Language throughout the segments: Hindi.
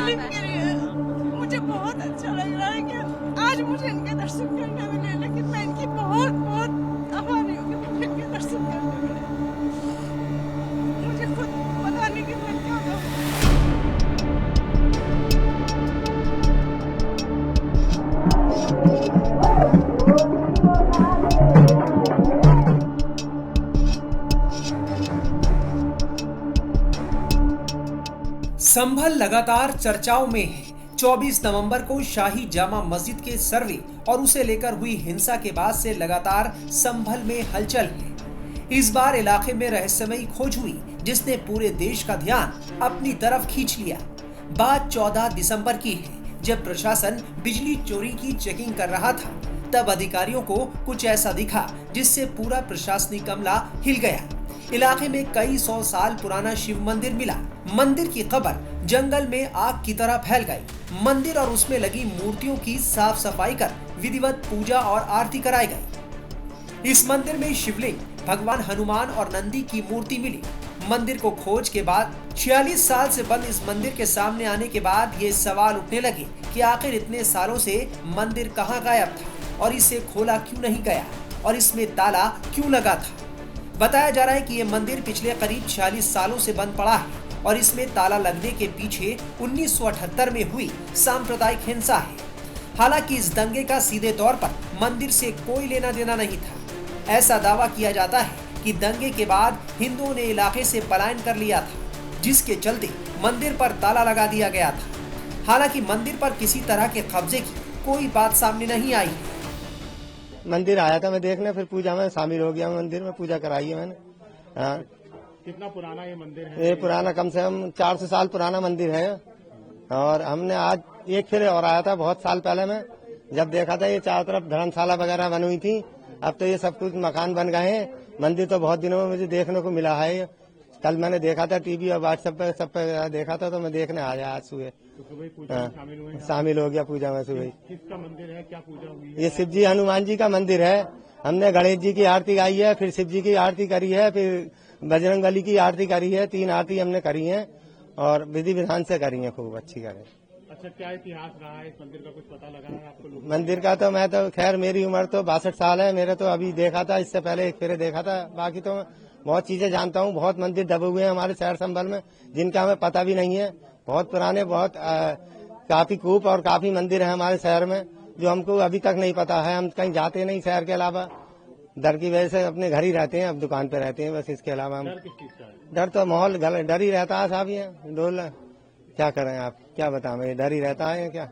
इनके लिए मुझे बहुत अच्छा लग रहा है कि आज मुझे इनके दर्शन करने मिले, लेकिन मैं इनकी बहुत बहुत आभारी हूँ कि मुझे इनके दर्शन करने मिले। मुझे खुद पता नहीं कि मैं क्या कहूँ। संभल लगातार चर्चाओं में है। 24 नवंबर को शाही जामा मस्जिद के सर्वे और उसे लेकर हुई हिंसा के बाद से लगातार संभल में हलचल है। इस बार इलाके में रहस्यमयी खोज हुई जिसने पूरे देश का ध्यान अपनी तरफ खींच लिया। बात 14 दिसंबर की है, जब प्रशासन बिजली चोरी की चेकिंग कर रहा था। तब अधिकारियों को कुछ ऐसा दिखा जिससे पूरा प्रशासनिक अमला हिल गया। इलाके में कई 100 साल पुराना शिव मंदिर मिला। मंदिर की कब्र जंगल में आग की तरह फैल गई। मंदिर और उसमें लगी मूर्तियों की साफ सफाई कर विधिवत पूजा और आरती कराई गई। इस मंदिर में शिवलिंग, भगवान हनुमान और नंदी की मूर्ति मिली। मंदिर को खोज के बाद 46 साल से बंद इस मंदिर के सामने आने के बाद ये सवाल उठने लगे कि आखिर इतने सालों से मंदिर कहाँ गायब था और इसे खोला क्यों नहीं गया और इसमें ताला क्यों लगा था। बताया जा रहा है कि ये मंदिर पिछले करीब 46 सालों से बंद पड़ा है और इसमें ताला लगने के पीछे 1978 में हुई सांप्रदायिक हिंसा है। हालांकि इस दंगे का सीधे तौर पर मंदिर से कोई लेना देना नहीं था। ऐसा दावा किया जाता है कि दंगे के बाद हिंदुओं ने इलाके से पलायन कर लिया था, जिसके चलते मंदिर पर ताला लगा दिया गया था। हालांकि मंदिर पर किसी तरह के कब्जे की कोई बात सामने नहीं आई है। मंदिर आया था मैं देखने, फिर पूजा में शामिल हो गया। मंदिर में पूजा कराई है मैंने। हाँ। कितना पुराना ये मंदिर है? ये पुराना कम से कम 400 साल पुराना मंदिर है। और हमने आज एक फिर और आया था बहुत साल पहले में, जब देखा था ये चारों तरफ धर्मशाला वगैरह बनी हुई थी। अब तो ये सब कुछ मकान बन गए हैं। मंदिर तो बहुत दिनों में मुझे देखने को मिला है। कल मैंने देखा था टीवी और व्हाट्सएप पे सब पे देखा था, तो मैं देखने आया आज सुबह। तो सुबह पूजा में शामिल हुए? शामिल हो गया पूजा में सुबह। किसका मंदिर है, क्या पूजा हुई है? ये शिव जी हनुमान जी का मंदिर है। हमने गणेश जी की आरती गाई है, फिर शिव जी की आरती करी है, फिर बजरंगबली की आरती करी है। 3 आरती हमने करी है और विधि विधान से करी है, खूब अच्छी करें। अच्छा, क्या इतिहास रहा है इस मंदिर का, कुछ पता लगा है आपको लोगों को? मंदिर का तो मैं तो खैर मेरी उम्र तो 62 साल है। मेरे तो अभी देखा था, इससे पहले एक फेरे देखा था। बाकी तो बहुत चीजें जानता हूँ। बहुत मंदिर दबे हुए हैं हमारे शहर संभल में जिनका हमें पता भी नहीं है। बहुत पुराने, बहुत काफी कूप और काफी मंदिर है हमारे शहर में जो हमको अभी तक नहीं पता है। हम कहीं जाते नहीं शहर के अलावा, डर की वजह से अपने घर ही रहते हैं। अब दुकान पे रहते हैं बस, इसके अलावा हम डर किस चीज का है? डर तो माहौल डर ही रहता है साहब। ये डोल क्या करें, आप क्या बताएं, डर ही रहता है क्या।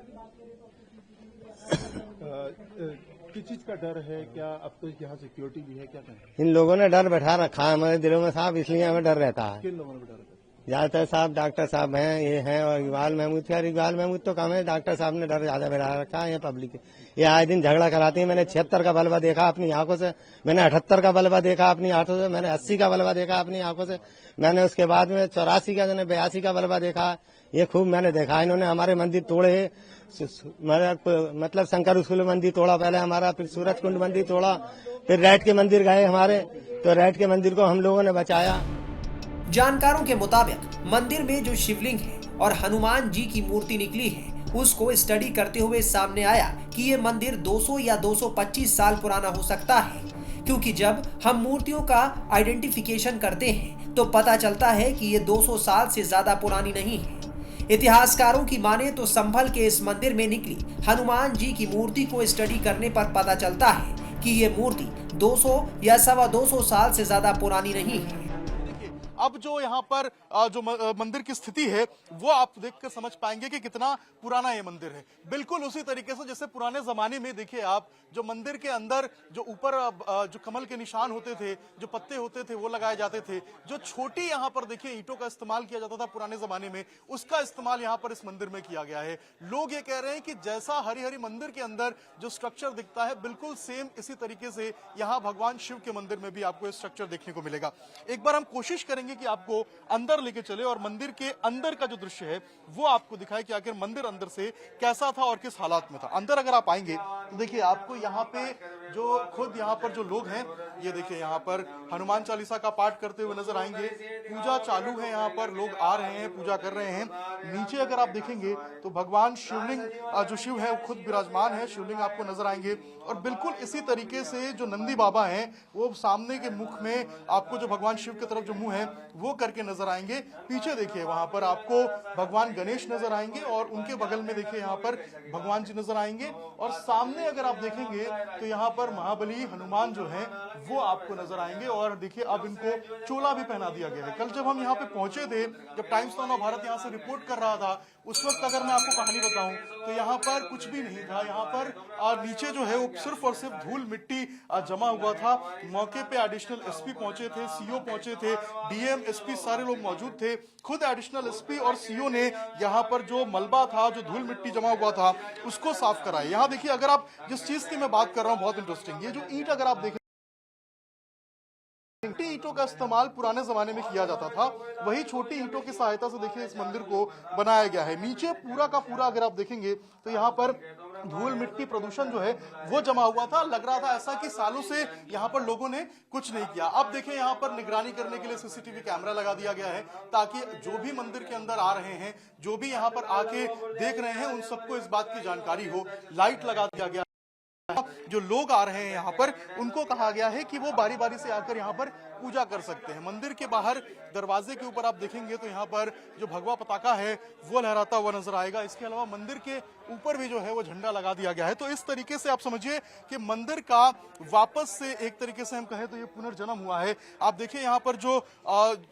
किस चीज का डर है? क्या अब तो यहाँ सिक्योरिटी भी है, क्या कहें? इन लोगों ने डर बैठा रखा है हमारे दिलों में साहब, इसलिए हमें डर रहता है। किन लोगों ने डर है? ज्यादातर साहब डॉक्टर साहब हैं, ये हैं, और इकबाल महमूद। खैर इकबाल महमूद तो कम है, डॉक्टर साहब ने डर ज्यादा बैठा रखा है। ये पब्लिक ये आए दिन झगड़ा कराते हैं। मैंने 76 का बलवा देखा अपनी आंखों से, मैंने 78 का बलवा देखा अपनी आंखों से, मैंने 80 का बलवा देखा अपनी आंखों से, मैंने उसके बाद में 84 का, मैंने 82 का बलवा देखा। ये खूब मैंने देखा। इन्होंने हमारे मंदिर तोड़े। मतलब शंकर स्कूल मंदिर तोड़ा पहले हमारा, फिर सूरज कुंड मंदिर तोड़ा, फिर रैट के मंदिर गए हमारे, तो रैट के मंदिर को हम लोगों ने बचाया। जानकारों के मुताबिक मंदिर में जो शिवलिंग है और हनुमान जी की मूर्ति निकली है, उसको स्टडी करते हुए सामने आया कि ये मंदिर 200 या 225 साल पुराना हो सकता है, क्योंकि जब हम मूर्तियों का आइडेंटिफिकेशन करते हैं तो पता चलता है कि ये 200 साल से ज्यादा पुरानी नहीं है। इतिहासकारों की माने तो संभल के इस मंदिर में निकली हनुमान जी की मूर्ति को स्टडी करने पर पता चलता है कि ये मूर्ति 200 या 225 साल से ज्यादा पुरानी नहीं है। अब जो यहाँ पर जो मंदिर की स्थिति है वो आप देखकर समझ पाएंगे कि कितना पुराना ये मंदिर है। बिल्कुल उसी तरीके से जैसे पुराने जमाने में देखिए आप, जो मंदिर के अंदर जो ऊपर जो कमल के निशान होते थे, जो पत्ते होते थे वो लगाए जाते थे। जो छोटी यहाँ पर देखिए ईंटों का इस्तेमाल किया जाता था पुराने जमाने में, उसका इस्तेमाल यहाँ पर इस मंदिर में किया गया है। लोग ये कह रहे हैं कि जैसा हरिहर मंदिर के अंदर जो स्ट्रक्चर दिखता है, बिल्कुल सेम इसी तरीके से यहाँ भगवान शिव के मंदिर में भी आपको स्ट्रक्चर देखने को मिलेगा। एक बार हम कोशिश करेंगे चाहेंगे कि आपको अंदर लेके चले और मंदिर के अंदर का जो दृश्य है वो आपको दिखाए कि आखिर मंदिर अंदर से कैसा था और किस हालात में था। अंदर अगर आप आएंगे तो देखिए आपको यहाँ पे जो खुद यहाँ पर जो लोग हैं, ये देखिए यहाँ पर हनुमान चालीसा का पाठ करते हुए नजर आएंगे। पूजा चालू है, यहाँ पर लोग आ रहे हैं, पूजा कर रहे हैं। नीचे अगर आप देखेंगे तो भगवान शिवलिंग जो शिव है वो खुद विराजमान है, शिवलिंग आपको नजर आएंगे। और बिल्कुल इसी तरीके से जो नंदी बाबा हैं वो सामने के मुख में आपको जो भगवान शिव की तरफ जो मुंह है वो करके नजर आएंगे। पीछे देखिए वहां पर आपको भगवान गणेश नजर आएंगे और उनके बगल में देखिए यहाँ पर भगवान जी नजर आएंगे। और सामने अगर आप देखेंगे तो यहाँ पर महाबली हनुमान जो है वो आपको नजर आएंगे। और देखिए अब इनको चोला भी पहना दिया गया है। कल जब हम यहाँ पे पहुंचे थे, जब टाइम्स नाउ भारत यहाँ से रिपोर्ट कर रहा था, उस वक्त अगर मैं आपको कहानी बताऊं तो यहाँ पर कुछ भी नहीं था। यहाँ पर नीचे जो है वो सिर्फ और सिर्फ धूल मिट्टी जमा हुआ था। मौके पे एडिशनल एसपी पहुंचे थे, सीओ पहुंचे थे, डीएम एसपी सारे लोग मौजूद थे। खुद एडिशनल एसपी और सीओ ने यहाँ पर जो मलबा था, जो धूल मिट्टी जमा हुआ था, उसको साफ कराया। यहाँ देखिए अगर आप जिस चीज की मैं बात कर रहा हूँ बहुत इंटरेस्टिंग, ये जो ईंट अगर आप देखें, छोटी ईंटों का इस्तेमाल पुराने जमाने में किया जाता था, वही छोटी ईंटों की सहायता से देखिए इस मंदिर को बनाया गया है। नीचे पूरा का पूरा अगर आप देखेंगे तो यहाँ पर धूल मिट्टी प्रदूषण जो है वो जमा हुआ था। लग रहा था ऐसा कि सालों से यहाँ पर लोगों ने कुछ नहीं किया। अब देखें यहाँ पर निगरानी करने के लिए सीसीटीवी कैमरा लगा दिया गया है, ताकि जो भी मंदिर के अंदर आ रहे हैं, जो भी यहाँ पर आके देख रहे हैं, उन सबको इस बात की जानकारी हो। लाइट लगा दिया गया, जो लोग आ रहे हैं यहाँ पर उनको कहा गया है कि वो बारी बारी से आकर यहाँ पर पूजा कर सकते हैं। मंदिर के बाहर दरवाजे के ऊपर आप देखेंगे तो यहाँ पर जो भगवा पताका है वो लहराता हुआ नजर आएगा। इसके अलावा मंदिर के ऊपर भी जो है वो झंडा लगा दिया गया है। तो इस तरीके से आप समझिए कि मंदिर का वापस से एक तरीके से हम कहें तो ये पुनर्जन्म हुआ है। आप देखिए यहाँ पर जो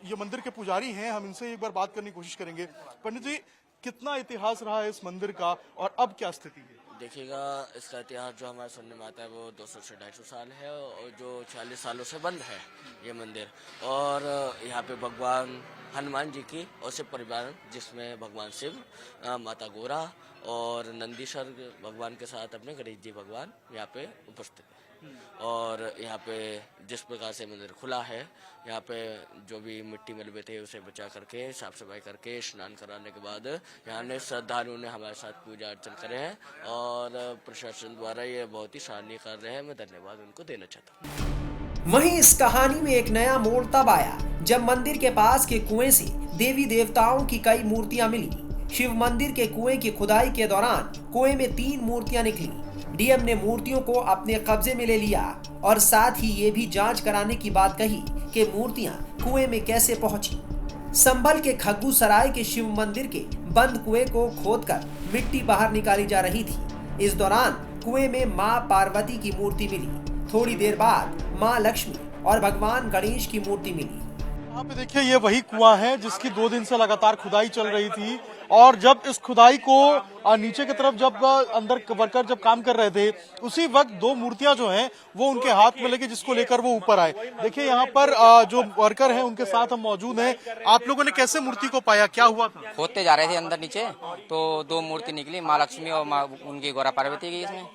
ये मंदिर के पुजारी हैं, हम इनसे एक बार बात करने की कोशिश करेंगे। पंडित जी, कितना इतिहास रहा है इस मंदिर का और अब क्या स्थिति है? देखिएगा, इसका इतिहास जो हमारे सुनने में आता है वो 200 से 250 साल है और जो 40 सालों से बंद है ये मंदिर। और यहाँ पे भगवान हनुमान जी की और शिव परिवार, जिसमें भगवान शिव, माता गोरा और नंदीश्वर भगवान के साथ अपने गणेश जी भगवान यहाँ पे उपस्थित है। और यहाँ पे जिस प्रकार से मंदिर खुला है, यहाँ पे जो भी मिट्टी मलबे थे उसे बचा करके साफ सफाई करके स्नान कराने के बाद यहाँ ने श्रद्धालुओं ने हमारे साथ पूजा अर्चन करे हैं और प्रशासन द्वारा ये बहुत ही सराहनीय कर रहे हैं। मैं धन्यवाद उनको देना चाहता हूँ। वहीं इस कहानी में एक नया मोड़ तब आया जब मंदिर के पास के कुएं से देवी देवताओं की कई मूर्तियां मिली। शिव मंदिर के कुएं की खुदाई के दौरान कुएं में 3 मूर्तियां निकली। डीएम ने मूर्तियों को अपने कब्जे में ले लिया और साथ ही ये भी जांच कराने की बात कही कि मूर्तियां कुएं में कैसे पहुंची। संभल के खग्गू सराय के शिव मंदिर के बंद कुएं को खोदकर मिट्टी बाहर निकाली जा रही थी। इस दौरान कुएं में मां पार्वती की मूर्ति मिली। थोड़ी देर बाद मां लक्ष्मी और भगवान गणेश की मूर्ति मिली। यहाँ पे देखिए ये वही कुआं है जिसकी 2 दिन से लगातार खुदाई चल रही थी। और जब इस खुदाई को नीचे की तरफ जब अंदर वर्कर जब काम कर रहे थे, उसी वक्त 2 मूर्तियां जो हैं वो उनके हाथ में लगी, जिसको लेकर वो ऊपर आए। देखिए यहाँ पर जो वर्कर हैं उनके साथ हम मौजूद हैं। आप लोगों ने कैसे मूर्ति को पाया, क्या हुआ था? खोदते जा रहे थे अंदर नीचे, तो 2 मूर्ति निकली, माँ लक्ष्मी और माँ उनकी गौरा पार्वती की। इसमें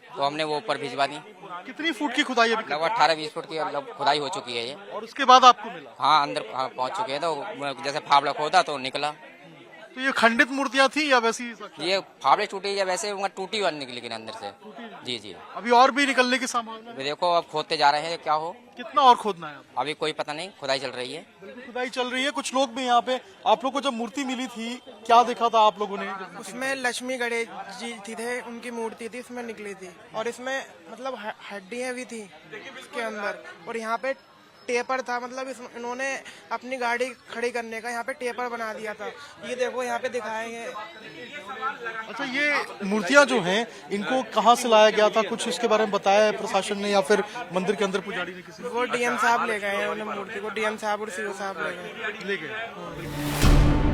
तो हमने वो ऊपर भिजवा दी। कितनी फुट की खुदाई? लगभग 18-20 फुट की खुदाई हो चुकी है ये। और उसके बाद आपको मिला? हाँ, अंदर पहुंच चुके हैं। तो जैसे फावड़ा खोदा तो निकला। तो ये खंडित मूर्तियां थी या वैसी? ये फावड़े टूटी या वैसे टूटी वाली निकली लेकिन अंदर से। जी जी। अभी और भी निकलने की संभावना है? देखो अब खोदते जा रहे हैं, क्या हो। कितना और खोदना है? अभी कोई पता नहीं, खुदाई चल रही है। बिल्कुल खुदाई चल रही है। कुछ लोग भी यहाँ पे, आप लोग को जब मूर्ति मिली थी क्या देखा था आप लोगों ने? उसमें लक्ष्मी गणेश जी थे, उनकी मूर्ति थी, इसमें निकली थी। और इसमें मतलब हड्डियां भी थी इसके अंदर। और यहाँ पे टेपर था, मतलब इन्होंने अपनी गाड़ी खड़ी करने का यहाँ पे टेपर बना दिया था। ये देखो यहाँ पे दिखाएंगे। अच्छा, ये मूर्तियां जो हैं इनको कहाँ से लाया गया था, कुछ इसके बारे में बताया है प्रशासन ने या फिर मंदिर के अंदर पुजारी ने? किसी वो डीएम साहब ले गए हैं, उन्हें मूर्ति को डीएम साहब और सीओ साहब ले गए।